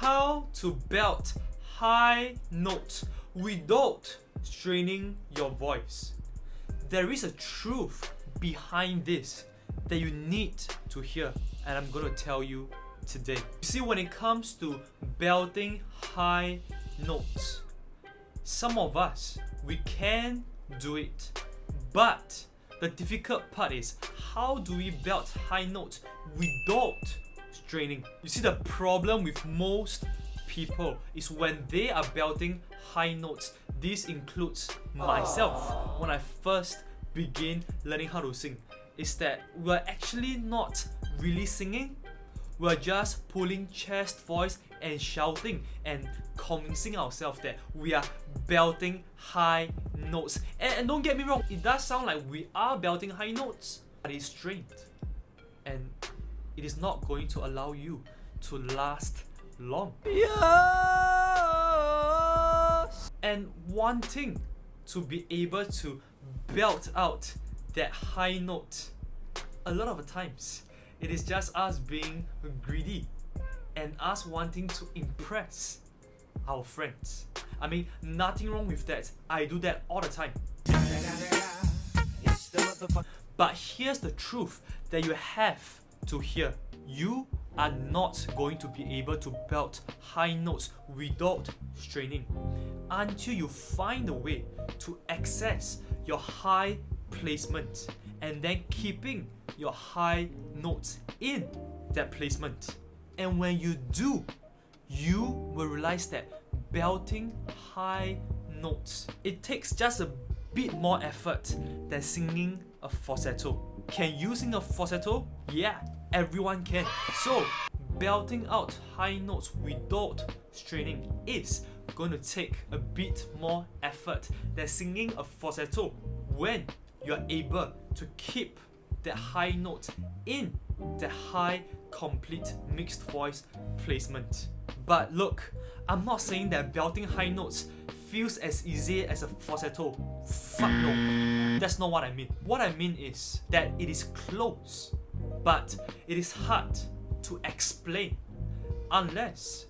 how to belt high notes without straining your voice. There is a truth behind this that you need to hear, and I'm going to tell you today. You see, when it comes to belting high notes, some of us, we can do it, but the difficult part is, how do we belt high notes without straining? You see, the problem with most people is when they are belting high notes. This includes myself. When I first begin learning how to sing, is that we're actually not really singing. We're just pulling chest voice and shouting and convincing ourselves that we are belting high notes. And don't get me wrong, it does sound like we are belting high notes, but it's strained. And it is not going to allow you to last long. Yes! And wanting to be able to belt out that high note, a lot of the times, it is just us being greedy and us wanting to impress our friends. I mean, nothing wrong with that. I do that all the time. But here's the truth that you have to hear. You are not going to be able to belt high notes without straining until you find a way to access your high placement and then keeping your high notes in that placement. And when you do, you will realize that belting high notes, it takes just a bit more effort than singing a falsetto. Can you sing a falsetto? Yeah, everyone can. So, belting out high notes without straining is going to take a bit more effort than singing a falsetto when you are able to keep that high note in the high complete mixed voice placement. But look, I'm not saying that belting high notes feels as easy as a falsetto. Fuck no. That's not what I mean. What I mean is that it is close, but it is hard to explain unless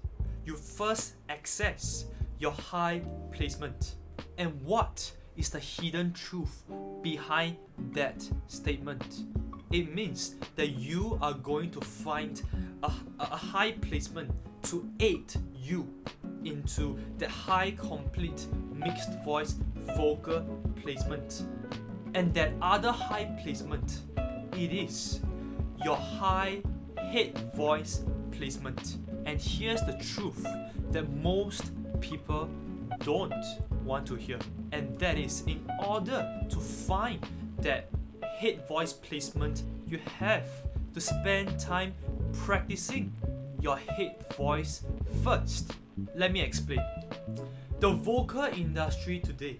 you first access your high placement. And what is the hidden truth behind that statement? It means that you are going to find a high placement to aid you into the high complete mixed voice vocal placement. And that other high placement, it is your high head voice placement. And here's the truth that most people don't want to hear, and that is, in order to find that head voice placement, you have to spend time practicing your head voice first. Let me explain. The vocal industry today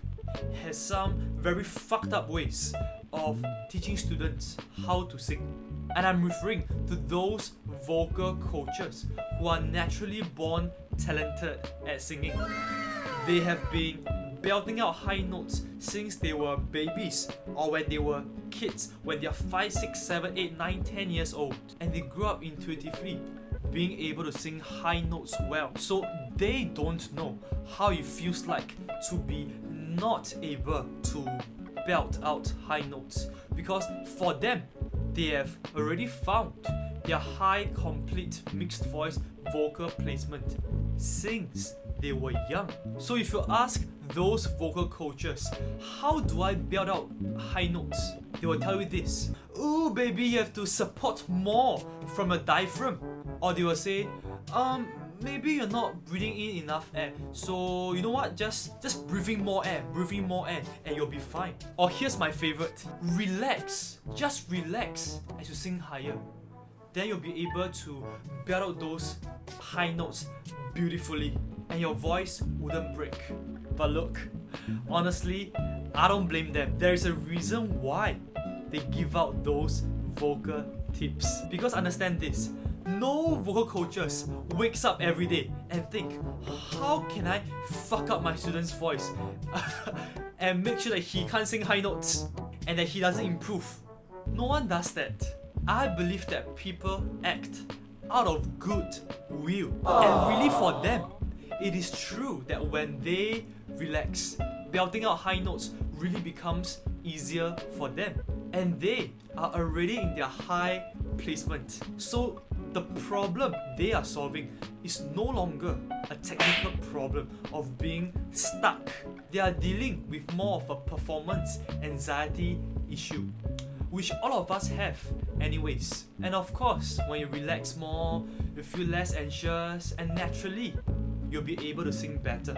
has some very fucked up ways of teaching students how to sing. And I'm referring to those vocal coaches who are naturally born talented at singing. They have been belting out high notes since they were babies or when they were kids, when they are 5, 6, 7, 8, 9, 10 years old. And they grew up intuitively being able to sing high notes well. So they don't know how it feels like to be not able to belt out high notes, because for them, they have already found their high complete mixed voice vocal placement since they were young. So if you ask those vocal coaches, how do I belt out high notes? They will tell you this: ooh baby, you have to support more from a diaphragm. Or they will say, maybe you're not breathing in enough air, so you know what, just breathing more air, and you'll be fine. Or here's my favorite: relax, just relax as you sing higher. Then you'll be able to belt out those high notes beautifully, and your voice wouldn't break. But look, honestly, I don't blame them. There is a reason why they give out those vocal tips. Because understand this, no vocal coaches wakes up every day and think, how can I fuck up my student's voice and make sure that he can't sing high notes and that he doesn't improve. No one does that. I believe that people act out of good will. And really for them, it is true that when they relax, belting out high notes really becomes easier for them. And they are already in their high placement. So the problem they are solving is no longer a technical problem of being stuck. They are dealing with more of a performance anxiety issue, which all of us have anyways. And of course, when you relax more, you feel less anxious, and naturally, you'll be able to sing better.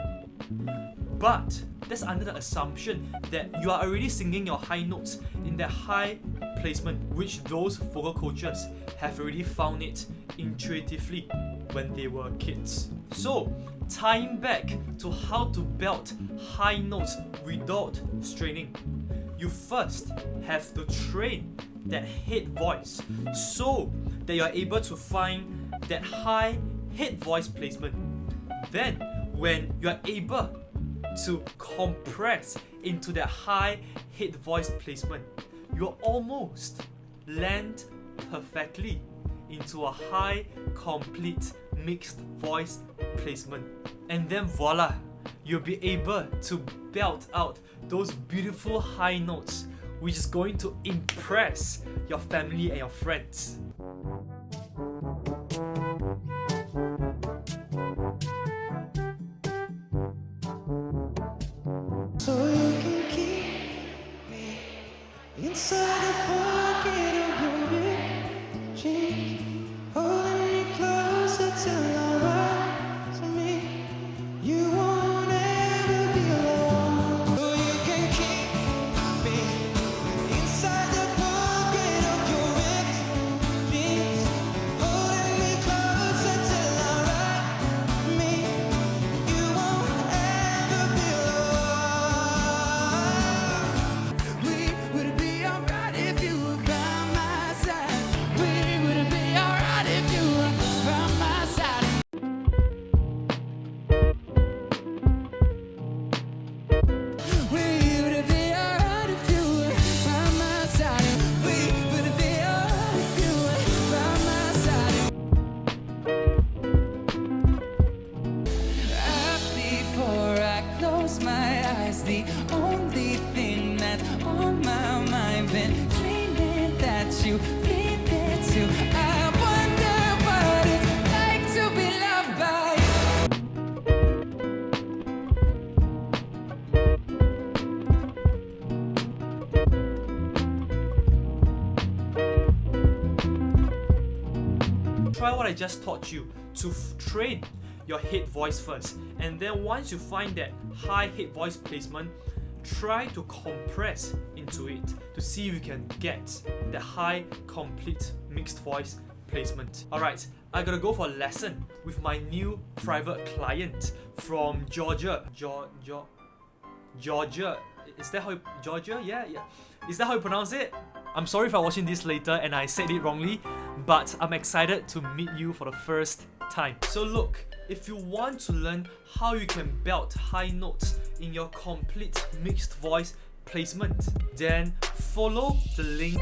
But that's under the assumption that you are already singing your high notes in that high placement, which those vocal coaches have already found it intuitively when they were kids. So, tying back to how to belt high notes without straining, you first have to train that head voice so that you are able to find that high head voice placement. Then, when you are able to compress into that high head voice placement, you almost land perfectly into a high, complete, mixed voice placement. And then voila, you'll be able to belt out those beautiful high notes, which is going to impress your family and your friends. So you can keep me inside the pocket of your ripped jeans, holding me closer till I rise to me. You won't ever be alone. So you can keep me inside the pocket of your ripped jeans, holding me closer till I rise to me. You won't ever be alone. Would it be alright if you were by my side? Would it be alright if you were by my side? Would it be alright if you were by my side? Would it be alright if you were by my side? Before I close my eyes, the only thing that's on my mind, been dreaming that you feel it too. I wonder what it's like to be loved by you. Try what I just taught you to train your head voice first, and then once you find that high head voice placement, try to compress into it to see if you can get the high complete mixed voice placement. Alright, I gotta go for a lesson with my new private client from Georgia. Georgia. Is that how you, Georgia? Yeah. Is that how you pronounce it? I'm sorry if I'm watching this later and I said it wrongly, but I'm excited to meet you for the first time. So look, if you want to learn how you can belt high notes in your complete mixed voice placement, then follow the link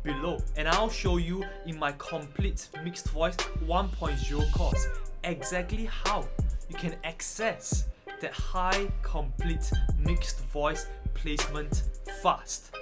below and I'll show you in my complete mixed voice 1.0 course exactly how you can access that high complete mixed voice placement fast.